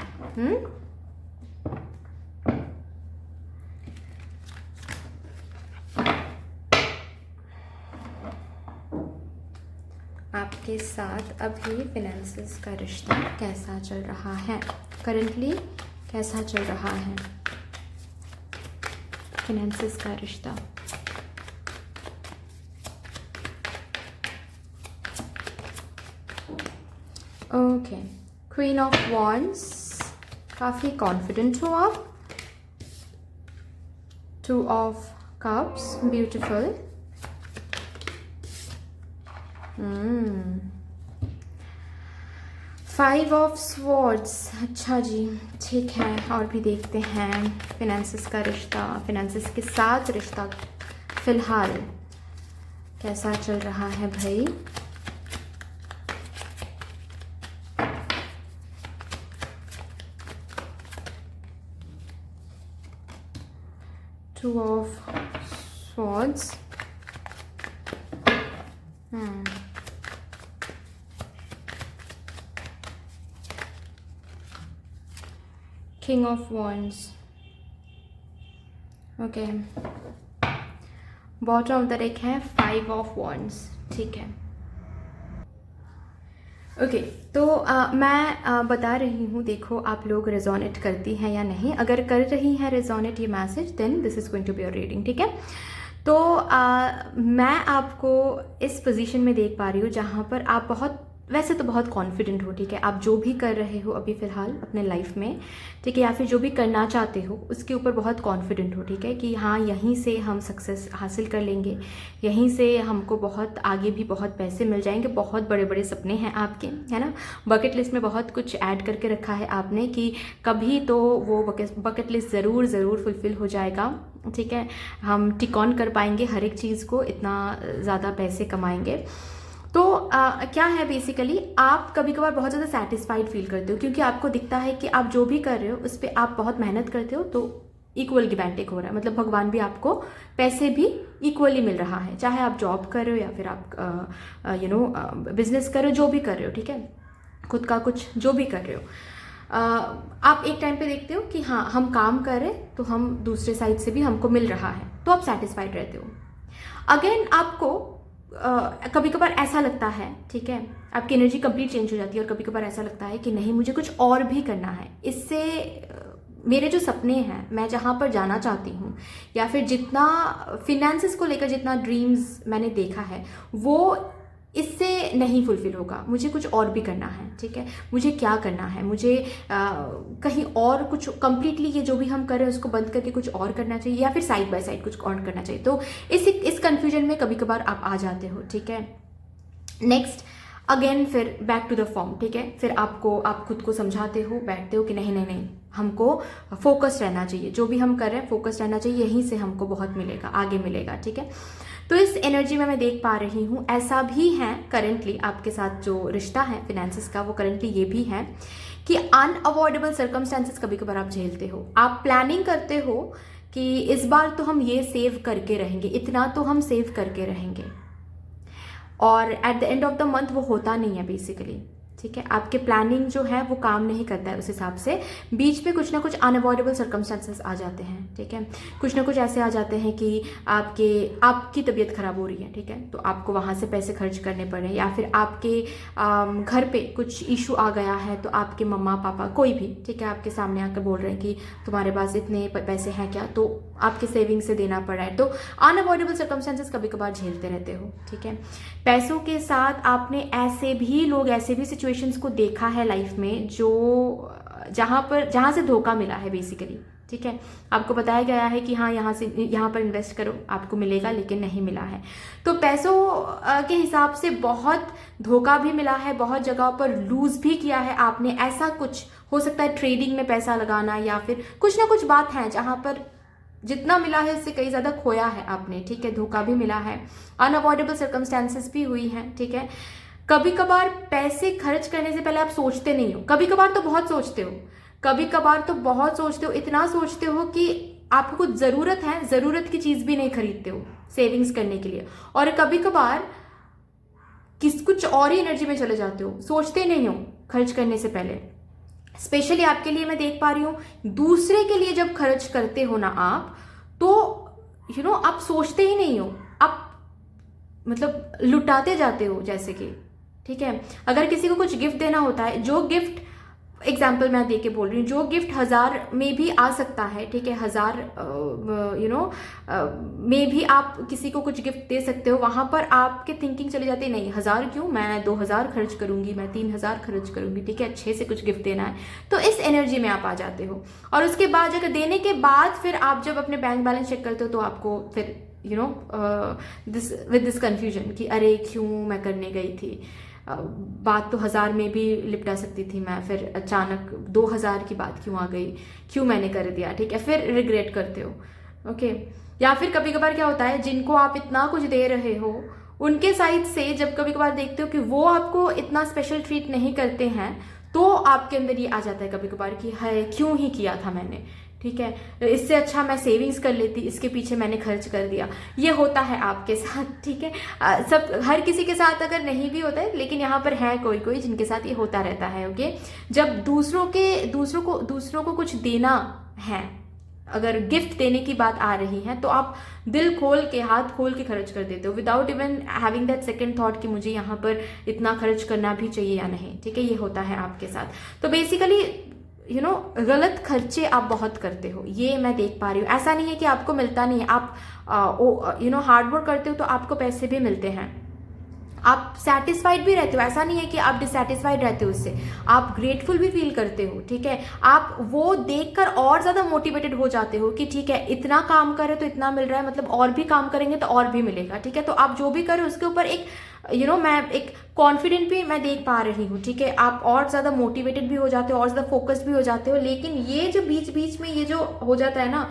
आपके साथ अभी फिनेंसेस का रिश्ता कैसा चल रहा है, करंटली कैसा चल रहा है फिनेंसेस का रिश्ता। ओके, क्वीन ऑफ वॉन्ड्स, काफी कॉन्फिडेंट हो आप। 2 of cups, beautiful. 5 of swords, अच्छा जी, ठीक है। और भी देखते हैं फिनेंसेस का रिश्ता, फिनेंसेस के साथ रिश्ता फिलहाल कैसा चल रहा है भाई। Two of swords, king of wands, okay. Bottom of the deck है 5 ऑफ वॉन्ड्स, ठीक है। ओके, तो मैं बता रही हूँ, देखो आप लोग रेजोनेट करती हैं या नहीं। अगर कर रही हैं रेजोनेट ये message, then this is going to be your reading, ठीक है। तो मैं आपको इस पोजीशन में देख पा रही हूँ जहाँ पर आप वैसे तो बहुत कॉन्फिडेंट हो, ठीक है, आप जो भी कर रहे हो अभी फ़िलहाल अपने लाइफ में, ठीक है, या फिर जो भी करना चाहते हो उसके ऊपर बहुत कॉन्फिडेंट हो, ठीक है, कि हाँ यहीं से हम सक्सेस हासिल कर लेंगे, यहीं से हमको बहुत आगे भी बहुत पैसे मिल जाएंगे, बहुत बड़े बड़े सपने हैं आपके, है ना। बकेट लिस्ट में बहुत कुछ ऐड करके रखा है आपने कि कभी तो वो बकेट लिस्ट ज़रूर ज़रूर फुलफ़िल हो जाएगा, ठीक है, हम टिक ऑन कर पाएंगे हर एक चीज़ को, इतना ज़्यादा पैसे कमाएंगे। तो क्या है बेसिकली, आप कभी कभार बहुत ज़्यादा सेटिस्फाइड फील करते हो क्योंकि आपको दिखता है कि आप जो भी कर रहे हो उस पर आप बहुत मेहनत करते हो, तो इक्वल गिव एंड टेक हो रहा है, मतलब भगवान भी आपको पैसे भी इक्वली मिल रहा है, चाहे आप जॉब कर रहे हो या फिर आप बिजनेस कर रहे हो, जो भी कर रहे हो, ठीक है, खुद का कुछ जो भी कर रहे हो। आप एक टाइम पे देखते हो कि हाँ हम काम कर रहे हैं तो हम दूसरे साइड से भी हमको मिल रहा है, तो आप सेटिस्फाइड रहते हो। अगेन आपको कभी कभार ऐसा लगता है, ठीक है, आपकी एनर्जी कंप्लीट चेंज हो जाती है और कभी कभार ऐसा लगता है कि नहीं मुझे कुछ और भी करना है, इससे मेरे जो सपने हैं, मैं जहाँ पर जाना चाहती हूँ, या फिर जितना फिनेंसेस को लेकर जितना ड्रीम्स मैंने देखा है वो इससे नहीं फुलफिल होगा, मुझे कुछ और भी करना है, ठीक है, मुझे क्या करना है, मुझे कहीं और कुछ कंप्लीटली ये जो भी हम कर रहे हैं उसको बंद करके कुछ और करना चाहिए, या फिर साइड बाय साइड कुछ और करना चाहिए। तो इस कन्फ्यूजन में कभी कभार आप आ जाते हो, ठीक है। नेक्स्ट अगेन फिर बैक टू द फॉर्म, ठीक है, फिर आप खुद को समझाते हो, बैठते हो कि नहीं नहीं नहीं, हमको फोकस रहना चाहिए, जो भी हम कर रहे हैं फोकस रहना चाहिए, यहीं से हमको बहुत मिलेगा, आगे मिलेगा, ठीक है। तो इस एनर्जी में मैं देख पा रही हूँ ऐसा भी है करेंटली आपके साथ जो रिश्ता है फिनेंसेस का, वो करेंटली ये भी है कि अनअवॉइडेबल सर्कमस्टेंसेस कभी कभार आप झेलते हो, आप प्लानिंग करते हो कि इस बार तो हम ये सेव करके रहेंगे, इतना तो हम सेव करके रहेंगे, और at the end of the month वो होता नहीं है बेसिकली, ठीक है, आपके प्लानिंग जो है वो काम नहीं करता है उस हिसाब से, बीच में कुछ ना कुछ अनअवॉइडेबल सर्कमस्टेंसेस आ जाते हैं, ठीक है, कुछ ना कुछ ऐसे आ जाते हैं कि आपकी तबीयत खराब हो रही है, ठीक है, तो आपको वहाँ से पैसे खर्च करने पड़े, या फिर आपके घर पे कुछ इशू आ गया है तो आपके मम्मा पापा कोई भी, ठीक है, आपके सामने आकर बोल रहे हैं कि तुम्हारे पास इतने पैसे हैं क्या, तो आपके सेविंग से देना पड़ा है, तो अनअवॉइडेबल सर्कमस्टेंसेस कभी कभार झेलते रहते हो, ठीक है। पैसों के साथ आपने ऐसे भी सिचुएशंस को देखा है लाइफ में जो जहाँ से धोखा मिला है बेसिकली, ठीक है, आपको बताया गया है कि हाँ यहाँ पर इन्वेस्ट करो आपको मिलेगा, लेकिन नहीं मिला है। तो पैसों के हिसाब से बहुत धोखा भी मिला है, बहुत जगह पर लूज भी किया है आपने, ऐसा कुछ हो सकता है ट्रेडिंग में पैसा लगाना, या फिर कुछ ना कुछ बात है जहाँ पर जितना मिला है उससे कई ज़्यादा खोया है आपने, ठीक है, धोखा भी मिला है, अनअवॉइडेबल सर्कमस्टेंसेस भी हुई हैं, ठीक है। कभी कभार पैसे खर्च करने से पहले आप सोचते नहीं हो, कभी कभार तो बहुत सोचते हो, इतना सोचते हो कि आपको कुछ ज़रूरत है, ज़रूरत की चीज़ भी नहीं खरीदते हो सेविंग्स करने के लिए, और कभी कभार कुछ और ही एनर्जी में चले जाते हो, सोचते नहीं हो खर्च करने से पहले। स्पेशली आपके लिए मैं देख पा रही हूँ, दूसरे के लिए जब खर्च करते हो ना आप, तो आप सोचते ही नहीं हो, आप मतलब लुटाते जाते हो जैसे कि, ठीक है। अगर किसी को कुछ गिफ्ट देना होता है, जो गिफ्ट एग्जाम्पल मैं दे के बोल रही हूँ, जो गिफ्ट 1000 में भी आ सकता है, ठीक है, 1000 में भी आप किसी को कुछ गिफ्ट दे सकते हो, वहां पर आपके थिंकिंग चली जाती है नहीं 1000 क्यों, मैं 2000 खर्च करूंगी, मैं 3000 खर्च करूंगी, ठीक है, अच्छे से कुछ गिफ्ट देना है, तो इस एनर्जी में आप आ जाते हो। और उसके बाद अगर देने के बाद फिर आप जब अपने बैंक बैलेंस चेक करते हो तो आपको फिर दिस कन्फ्यूजन कि अरे क्यों मैं करने गई थी, बात तो 1000 में भी लिपटा सकती थी मैं, फिर अचानक 2000 की बात क्यों आ गई, क्यों मैंने कर दिया, ठीक है, फिर रिग्रेट करते हो, ओके। या फिर कभी कभार क्या होता है, जिनको आप इतना कुछ दे रहे हो उनके साइड से जब कभी कभार देखते हो कि वो आपको इतना स्पेशल ट्रीट नहीं करते हैं, तो आपके अंदर ये आ जाता है कभी कभार कि हाय क्यों ही किया था मैंने, ठीक है, इससे अच्छा मैं सेविंग्स कर लेती, इसके पीछे मैंने खर्च कर दिया। ये होता है आपके साथ, ठीक है, सब हर किसी के साथ अगर नहीं भी होता है, लेकिन यहाँ पर है कोई जिनके साथ ये होता रहता है, ओके। जब दूसरों को कुछ देना है, अगर गिफ्ट देने की बात आ रही है, तो आप दिल खोल के हाथ खोल के खर्च कर देते हो, without even having that second thought कि मुझे यहाँ पर इतना खर्च करना भी चाहिए या नहीं, ठीक है, ये होता है आपके साथ। तो बेसिकली गलत खर्चे आप बहुत करते हो, ये मैं देख पा रही हूँ। ऐसा नहीं है कि आपको मिलता नहीं है, आप हार्ड वर्क करते हो तो आपको पैसे भी मिलते हैं, आप सेटिस्फाइड भी रहते हो, ऐसा नहीं है कि आप डिससेटिस्फाइड रहते हो उससे, आप ग्रेटफुल भी फील करते हो, ठीक है। आप वो देखकर और ज़्यादा मोटिवेटेड हो जाते हो कि ठीक है, इतना काम करे तो इतना मिल रहा है, मतलब और भी काम करेंगे तो और भी मिलेगा, ठीक है। तो आप जो भी करें उसके ऊपर एक मैं एक कॉन्फिडेंट भी मैं देख पा रही हूँ, ठीक है। आप और ज़्यादा मोटिवेटेड भी हो जाते हो और ज़्यादा फोकस्ड भी हो जाते हो। लेकिन ये जो बीच बीच में ये जो हो जाता है ना,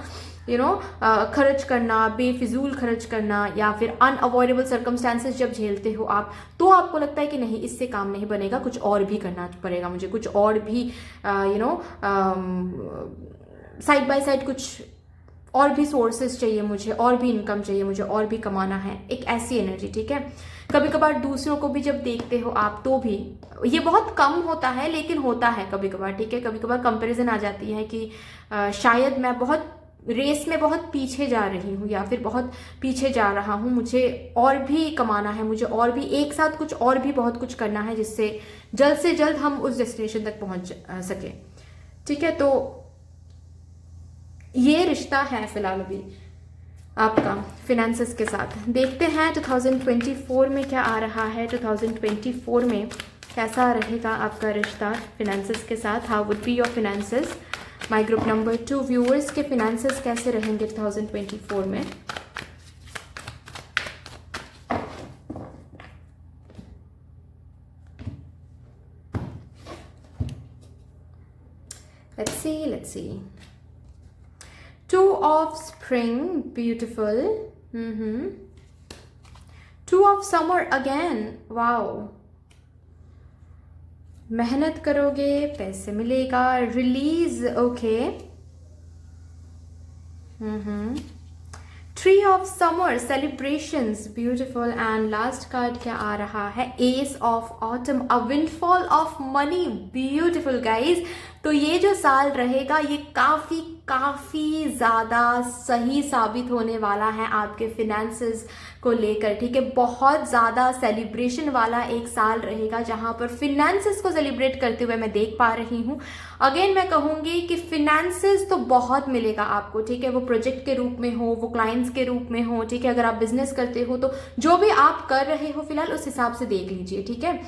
खर्च करना, बेफिजूल खर्च करना, या फिर अनअवॉइडेबल सर्कमस्टांसेस जब झेलते हो आप, तो आपको लगता है कि नहीं, इससे काम नहीं बनेगा, कुछ और भी करना पड़ेगा मुझे, कुछ और भी साइड बाय साइड कुछ और भी सोर्सेज चाहिए मुझे, और भी इनकम चाहिए मुझे, और भी कमाना है, एक ऐसी एनर्जी, ठीक है। कभी कभार दूसरों को भी जब देखते हो आप, तो भी ये बहुत कम होता है लेकिन होता है कभी कभार, ठीक है। कभी कभार कंपैरिजन आ जाती है कि शायद मैं बहुत रेस में बहुत पीछे जा रही हूँ, या फिर बहुत पीछे जा रहा हूँ, मुझे और भी कमाना है, मुझे और भी एक साथ कुछ और भी बहुत कुछ करना है, जिससे जल्द से जल्द हम उस डेस्टिनेशन तक पहुंच सके, ठीक है। तो ये रिश्ता है फिलहाल अभी आपका फिनेंसेस के साथ। देखते हैं 2024 में क्या आ रहा है, 2024 में कैसा रहेगा आपका रिश्ता फिनेंसेस के साथ। How would be your finances. My group number 2 viewers के फिनेंसेस कैसे रहेंगे 2024 में। let's see 2 of spring, beautiful. 2 of summer again, wow. मेहनत करोगे, पैसे मिलेगा, release, okay. 3 of summer, celebrations, beautiful. And last card क्या आ रहा है, S of autumn, a windfall of money, beautiful guys. तो ये जो साल रहेगा ये काफी ज्यादा सही साबित होने वाला है आपके फिनेंसेस को लेकर, ठीक है। बहुत ज्यादा सेलिब्रेशन वाला एक साल रहेगा, जहां पर फिनेंसेस को सेलिब्रेट करते हुए मैं देख पा रही हूं। अगेन मैं कहूंगी कि फिनेंसेस तो बहुत मिलेगा आपको, ठीक है। वो प्रोजेक्ट के रूप में हो, वो क्लाइंट्स के रूप में हो, ठीक है। अगर आप बिजनेस करते हो तो जो भी आप कर रहे हो फिलहाल उस हिसाब से देख लीजिए, ठीक है।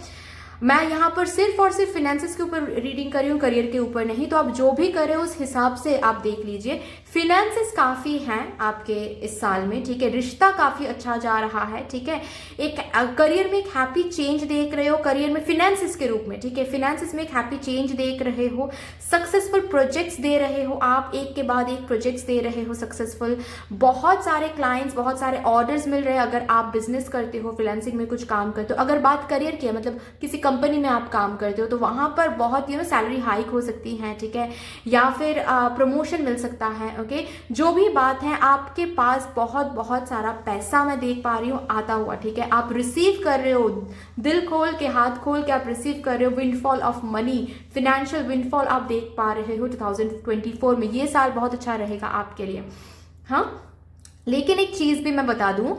मैं यहाँ पर सिर्फ और सिर्फ फिनेंसेस के ऊपर रीडिंग कर रही हूँ, करियर के ऊपर नहीं। तो आप जो भी करें उस हिसाब से आप देख लीजिए। फिनेंसेस काफी हैं आपके इस साल में, ठीक है। रिश्ता काफी अच्छा जा रहा है, ठीक है। एक करियर में एक हैप्पी चेंज देख रहे हो, करियर में फिनेंसेस के रूप में, ठीक है। फिनेंसेस में एक हैप्पी चेंज देख रहे हो, सक्सेसफुल प्रोजेक्ट्स दे रहे हो आप, एक के बाद एक प्रोजेक्ट्स दे रहे हो सक्सेसफुल। बहुत सारे क्लाइंट्स, बहुत सारे ऑर्डर्स मिल रहे हैं अगर आप बिजनेस करते हो, फ्रीलांसिंग में कुछ काम करते हो। अगर बात करियर की है, मतलब किसी कंपनी में आप काम करते हो, तो वहां पर बहुत सैलरी हाइक हो सकती है, ठीक है, या फिर प्रमोशन मिल सकता है, ओके। जो भी बात है, आपके पास बहुत सारा पैसा मैं देख पा रही हूँ आता हुआ, ठीक है। आप रिसीव कर रहे हो, दिल खोल के, हाथ खोल के आप रिसीव कर रहे हो windfall of money, financial windfall आप देख पा रहे हो 2024 में। ये साल बहुत अच्छा रहेगा आपके लिए, हाँ। लेकिन एक चीज भी मैं बता दूं,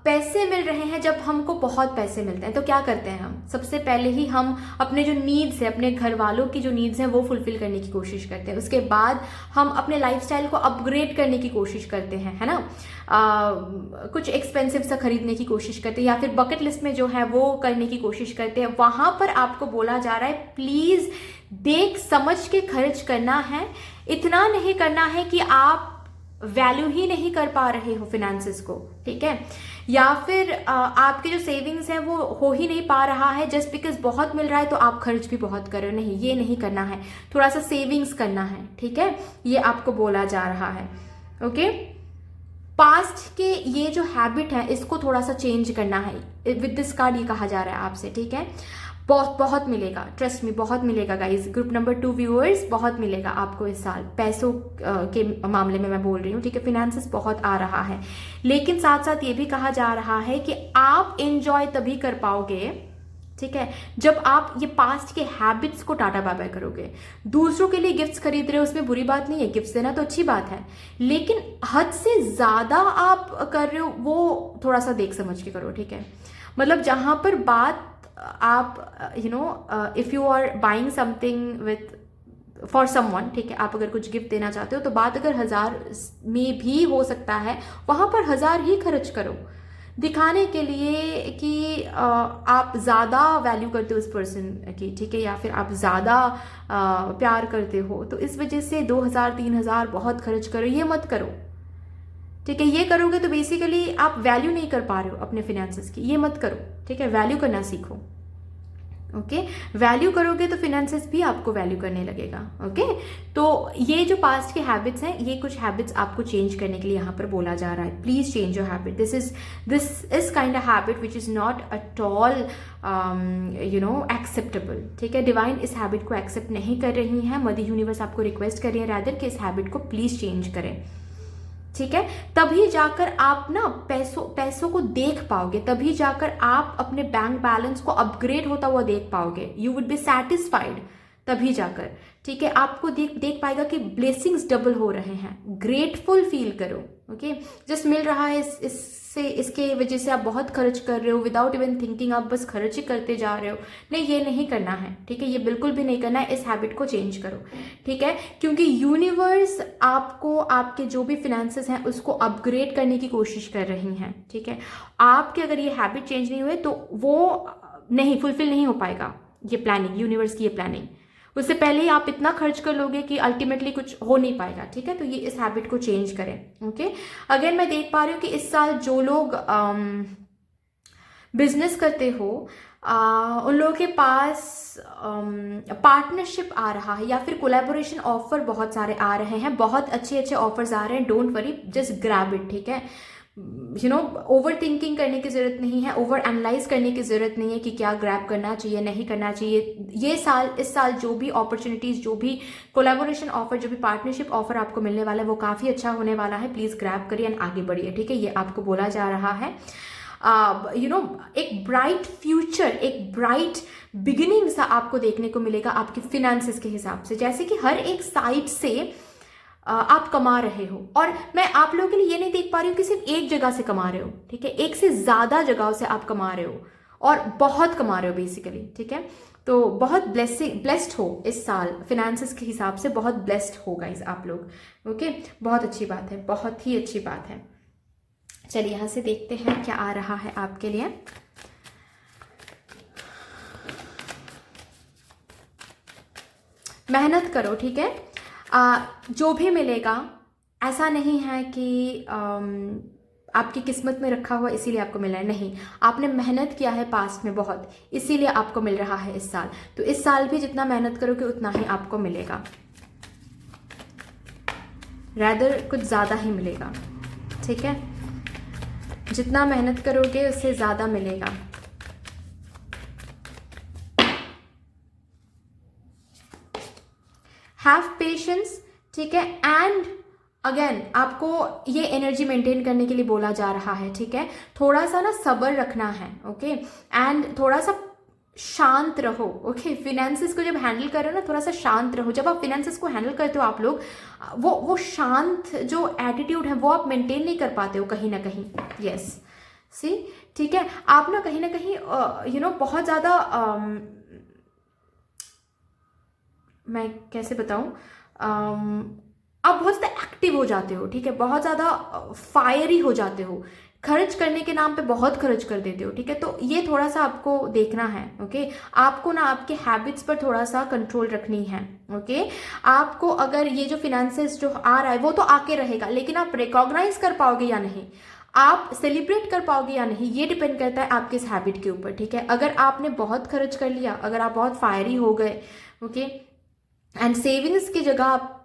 पैसे मिल रहे हैं, जब हमको बहुत पैसे मिलते हैं तो क्या करते हैं हम, सबसे पहले ही हम अपने जो नीड्स है, अपने घर वालों की जो नीड्स हैं वो फुलफिल करने की कोशिश करते हैं। उसके बाद हम अपने लाइफस्टाइल को अपग्रेड करने की कोशिश करते हैं, है ना। कुछ एक्सपेंसिव सा खरीदने की कोशिश करते हैं, या फिर बकेट लिस्ट में जो है वो करने की कोशिश करते हैं। वहां पर आपको बोला जा रहा है प्लीज देख समझ के खर्च करना है, इतना नहीं करना है कि आप वैल्यू ही नहीं कर पा रहे हो फिनेंसेस को, ठीक है। या फिर आपके जो सेविंग्स है वो हो ही नहीं पा रहा है, जस्ट बिकॉज बहुत मिल रहा है तो आप खर्च भी बहुत कर रहे हो। नहीं, ये नहीं करना है, थोड़ा सा सेविंग्स करना है, ठीक है। ये आपको बोला जा रहा है, ओके। पास्ट के ये जो हैबिट है इसको थोड़ा सा चेंज करना है, विद दिस कार्ड ये कहा जा रहा है आपसे, ठीक है। बहुत मिलेगा, ट्रस्ट में बहुत मिलेगा गाइज। ग्रुप नंबर 2 व्यूअर्स, बहुत मिलेगा आपको इस साल पैसों के मामले में मैं बोल रही हूँ, ठीक है। फिनेंसेस बहुत आ रहा है, लेकिन साथ साथ ये भी कहा जा रहा है कि आप एंजॉय तभी कर पाओगे, ठीक है, जब आप ये पास्ट के हैबिट्स को टाटा बाय बाय करोगे। दूसरों के लिए गिफ्ट्स खरीद रहे हो, उसमें बुरी बात नहीं है, गिफ्ट्स देना तो अच्छी बात है, लेकिन हद से ज्यादा आप कर रहे हो वो थोड़ा सा देख समझ के करो, ठीक है। मतलब जहां पर बात आप if you are buying something with for someone, ठीक है, आप अगर कुछ गिफ्ट देना चाहते हो तो बात अगर 1000 में भी हो सकता है, वहाँ पर 1000 ही खर्च करो, दिखाने के लिए कि आप ज़्यादा वैल्यू करते हो उस पर्सन की, ठीक है, या फिर आप ज़्यादा प्यार करते हो, तो इस वजह से 2000 3000 बहुत खर्च करो, ये मत करो, ठीक है। ये करोगे तो बेसिकली आप वैल्यू नहीं कर पा रहे हो अपने फिनेंसेस की, ये मत करो, ठीक है। वैल्यू करना सीखो, ओके। वैल्यू करोगे तो फिनेंसेस भी आपको वैल्यू करने लगेगा, ओके। तो ये जो पास्ट के हैबिट्स हैं, ये कुछ हैबिट्स आपको चेंज करने के लिए यहाँ पर बोला जा रहा है, please change your habit. This is kind of habit which is not at all acceptable, ठीक है। डिवाइन इस हैबिट को एक्सेप्ट नहीं कर रही है, मदर यूनिवर्स आपको रिक्वेस्ट कर रही है रैदर कि इस हैबिट को प्लीज चेंज करें, ठीक है। तभी जाकर आप ना पैसों को देख पाओगे, तभी जाकर आप अपने बैंक बैलेंस को अपग्रेड होता हुआ देख पाओगे, यू वुड बी सेटिस्फाइड, तभी जाकर, ठीक है, आपको देख पाएगा कि ब्लेसिंग्स डबल हो रहे हैं, ग्रेटफुल फील करो, ओके। जस्ट मिल रहा है इसके वजह से आप बहुत खर्च कर रहे हो, विदाउट इवन थिंकिंग आप बस खर्च ही करते जा रहे हो, नहीं, ये नहीं करना है, ठीक है, ये बिल्कुल भी नहीं करना है, इस हैबिट को चेंज करो, ठीक है। क्योंकि यूनिवर्स आपको आपके जो भी फिनेंसेस हैं उसको अपग्रेड करने की कोशिश कर रही हैं, ठीक है। आपके अगर ये हैबिट चेंज नहीं हुए तो वो नहीं फुलफिल नहीं हो पाएगा, ये प्लानिंग, यूनिवर्स की ये प्लानिंग, उससे पहले ही आप इतना खर्च कर लोगे कि अल्टीमेटली कुछ हो नहीं पाएगा, ठीक है। तो ये इस हैबिट को चेंज करें, ओके। अगेन मैं देख पा रही हूँ कि इस साल जो लोग बिजनेस करते हो उन लोगों के पास पार्टनरशिप आ रहा है या फिर कोलैबोरेशन ऑफर बहुत सारे आ रहे हैं, बहुत अच्छे अच्छे ऑफर्स आ रहे हैं, don't worry, just grab it, ठीक है। ओवर थिंकिंग करने की जरूरत नहीं है, ओवर एनालाइज करने की जरूरत नहीं है कि क्या ग्रैब करना चाहिए नहीं करना चाहिए। इस साल जो भी अपॉर्चुनिटीज, जो भी कोलैबोरेशन ऑफर, जो भी पार्टनरशिप ऑफर आपको मिलने वाला है वो काफी अच्छा होने वाला है, प्लीज ग्रैब करिए एंड आगे बढ़िए, ठीक है। ये आपको बोला जा रहा है, एक ब्राइट फ्यूचर, एक ब्राइट बिगिनिंग सा आपको देखने को मिलेगा आपके फिनेंसेस के हिसाब से, जैसे कि हर एक साइड से आप कमा रहे हो। और मैं आप लोगों के लिए ये नहीं देख पा रही हूँ कि सिर्फ एक जगह से कमा रहे हो, ठीक है, एक से ज्यादा जगहों से आप कमा रहे हो और बहुत कमा रहे हो बेसिकली, ठीक है। तो बहुत ब्लेस्ड हो इस साल, फिनेंसेस के हिसाब से बहुत ब्लेस्ड हो गाइस आप लोग, ओके। बहुत अच्छी बात है, बहुत ही अच्छी बात है। चलिए यहाँ से देखते हैं क्या आ रहा है आपके लिए। मेहनत करो, ठीक है। जो भी मिलेगा ऐसा नहीं है कि आपकी किस्मत में रखा हुआ इसीलिए आपको मिला है, नहीं, आपने मेहनत किया है पास्ट में बहुत, इसीलिए आपको मिल रहा है इस साल। तो इस साल भी जितना मेहनत करोगे उतना ही आपको मिलेगा, रैदर कुछ ज़्यादा ही मिलेगा, ठीक है। जितना मेहनत करोगे उससे ज़्यादा मिलेगा। हैव पेशेंस, ठीक है। एंड अगेन आपको ये एनर्जी मेंटेन करने के लिए बोला जा रहा है, ठीक है। थोड़ा सा ना सब्र रखना है, ओके। एंड थोड़ा सा शांत रहो, ओके। फिनेंसेस को जब हैंडल कर रहे हो ना, थोड़ा सा शांत रहो। जब आप फिनेंसेस को हैंडल करते हो आप लोग, वो शांत जो एटीट्यूड है वो आप मेंटेन नहीं कर पाते हो कहीं ना कहीं, यस सी, ठीक है। आप ना कहीं बहुत ज़्यादा मैं कैसे बताऊं, आप बहुत ज़्यादा एक्टिव हो जाते हो, ठीक है, बहुत ज़्यादा फायरी हो जाते हो, खर्च करने के नाम पे बहुत खर्च कर देते हो, ठीक है। तो ये थोड़ा सा आपको देखना है, ओके। आपको ना आपके हैबिट्स पर थोड़ा सा कंट्रोल रखनी है, ओके। आपको अगर ये जो फिनेंसेस जो आ रहा है वो तो आके रहेगा, लेकिन आप रिकॉग्नाइज कर पाओगे या नहीं, आप सेलिब्रेट कर पाओगे या नहीं, ये डिपेंड करता है आपके इस हैबिट के ऊपर, ठीक है। अगर आपने बहुत खर्च कर लिया, अगर आप बहुत फायरी हो गए, ओके, एंड सेविंग्स की जगह आप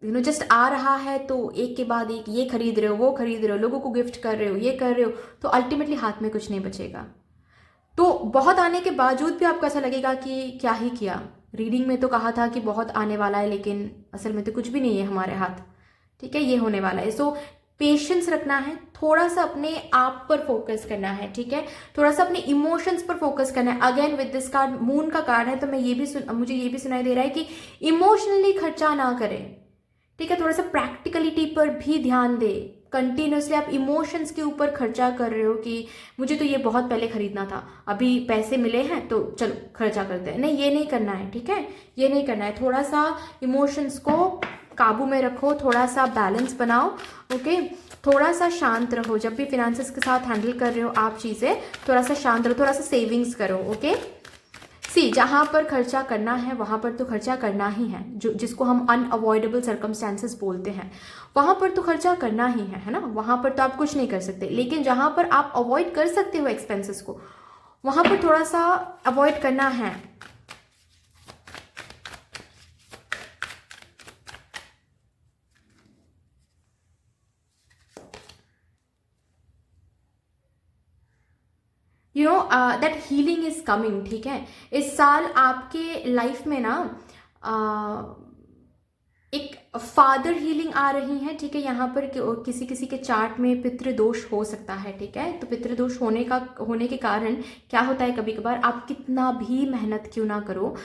जस्ट आ रहा है तो एक के बाद एक ये खरीद रहे हो, वो खरीद रहे हो, लोगों को गिफ्ट कर रहे हो, ये कर रहे हो, तो अल्टीमेटली हाथ में कुछ नहीं बचेगा। तो बहुत आने के बावजूद भी आपको ऐसा लगेगा कि क्या ही किया, रीडिंग में तो कहा था कि बहुत आने वाला है, लेकिन असल में तो कुछ भी नहीं है हमारे हाथ, ठीक है, ये होने वाला है। सो पेशेंस रखना है, थोड़ा सा अपने आप पर फोकस करना है, ठीक है, थोड़ा सा अपने इमोशंस पर फोकस करना है। Again with this card, moon का कार्ड है, तो मैं मुझे ये भी सुनाई दे रहा है कि इमोशनली खर्चा ना करें, ठीक है, थोड़ा सा प्रैक्टिकलिटी पर भी ध्यान दे, कंटिन्यूसली आप इमोशंस के ऊपर खर्चा कर रहे हो कि मुझे तो ये बहुत पहले खरीदना था, अभी पैसे मिले हैं तो चलो खर्चा करते हैं, नहीं ये नहीं करना है, ठीक है, ये नहीं करना है। थोड़ा सा इमोशंस को काबू में रखो, थोड़ा सा बैलेंस बनाओ, ओके। थोड़ा सा शांत रहो जब भी फिनेंसेस के साथ हैंडल कर रहे हो आप चीज़ें, थोड़ा सा शांत रहो, थोड़ा सा सेविंग्स करो, ओके। सी जहाँ पर खर्चा करना है वहाँ पर तो खर्चा करना ही है, जो जिसको हम अनअवॉइडेबल सर्कमस्टेंसेस बोलते हैं, वहाँ पर तो खर्चा करना ही है ना, वहाँ पर तो आप कुछ नहीं कर सकते। लेकिन जहाँ पर आप अवॉइड कर सकते हो एक्सपेंसेस को, वहाँ पर थोड़ा सा अवॉइड करना है। You know that healing is coming, ठीक है। इस साल आपके लाइफ में ना एक फादर हीलिंग आ रही है, ठीक है। यहाँ पर किसी किसी के चार्ट में पितृदोष हो सकता है, ठीक है। तो पितृदोष होने के कारण क्या होता है, कभी कभार आप कितना भी मेहनत क्यों ना करो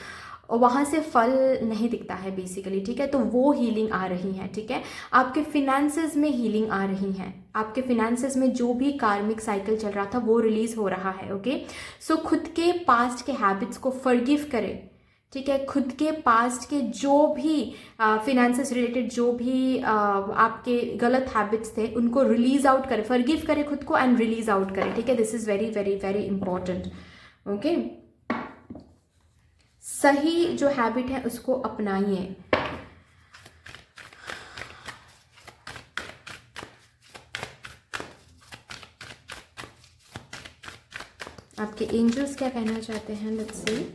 वहाँ से फल नहीं दिखता है बेसिकली, ठीक है। तो वो हीलिंग आ रही है, ठीक है। आपके फिनेंसेस में हीलिंग आ रही है, आपके फिनेंसेस में जो भी कार्मिक साइकिल चल रहा था वो रिलीज हो रहा है, ओके। सो खुद के पास्ट के हैबिट्स को फॉरगिव करें, ठीक है। खुद के पास्ट के जो भी फिनेंसेस रिलेटेड जो भी आपके गलत हैबिट्स थे उनको रिलीज आउट करें, फॉरगिव करें खुद को एंड रिलीज आउट करें, ठीक है। This is very very very important, okay. सही जो हैबिट है उसको अपनाइए। आपके एंजल्स क्या कहना चाहते हैं, let's see.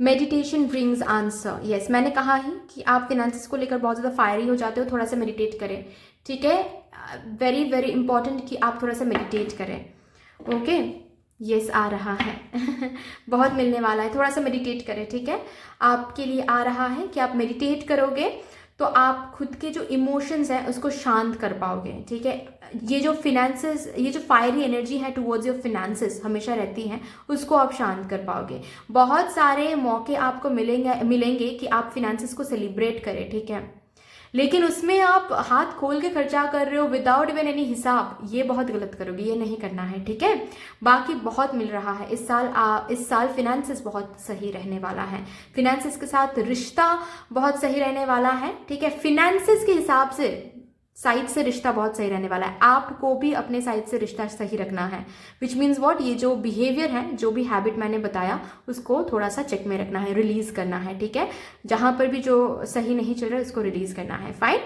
Meditation brings answer, yes, मैंने कहा ही कि आप फिनेंसेस को लेकर बहुत ज़्यादा फायरी हो जाते हो, थोड़ा सा मेडिटेट करें, ठीक है। वेरी वेरी इंपॉर्टेंट कि आप थोड़ा सा मेडिटेट करें, ओके। यस आ रहा है बहुत मिलने वाला है, थोड़ा सा मेडिटेट करें, ठीक है। आपके लिए आ रहा है कि आप मेडिटेट करोगे तो आप खुद के जो इमोशंस हैं उसको शांत कर पाओगे, ठीक है। ये जो फिनेंसेस, ये जो फायरी एनर्जी है टुवर्ड्स योर फिनेंसेस हमेशा रहती है, उसको आप शांत कर पाओगे। बहुत सारे मौके आपको मिलेंगे कि आप फिनेंसेस को सेलिब्रेट करें, ठीक है। लेकिन उसमें आप हाथ खोल के खर्चा कर रहे हो विदाउट इवन एनी हिसाब, ये बहुत गलत करोगे, ये नहीं करना है, ठीक है। बाकी बहुत मिल रहा है इस साल फिनेंसेस बहुत सही रहने वाला है, फिनेंसेस के साथ रिश्ता बहुत सही रहने वाला है, ठीक है। फिनेंसेस के हिसाब से साइड से रिश्ता बहुत सही रहने वाला है, आपको भी अपने साइड से रिश्ता सही रखना है, विच मीन्स वॉट, ये जो बिहेवियर है, जो भी हैबिट मैंने बताया उसको थोड़ा सा चेक में रखना है, रिलीज करना है, ठीक है। जहां पर भी जो सही नहीं चल रहा है उसको रिलीज करना है, fine.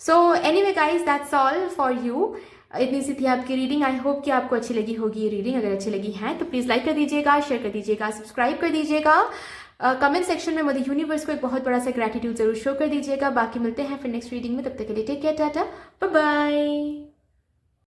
So anyway guys, that's all for you. इतनी सी थी आपकी रीडिंग। आई होप कि आपको अच्छी लगी होगी ये रीडिंग। अगर अच्छी लगी है तो प्लीज़ लाइक कर दीजिएगा, शेयर कर दीजिएगा, सब्सक्राइब कर दीजिएगा। कमेंट सेक्शन में मदर यूनिवर्स को एक बहुत बड़ा सा ग्रैटिट्यूड जरूर शो कर दीजिएगा। बाकी मिलते हैं फिर नेक्स्ट रीडिंग में, तब तक के लिए take care, tata, bye bye.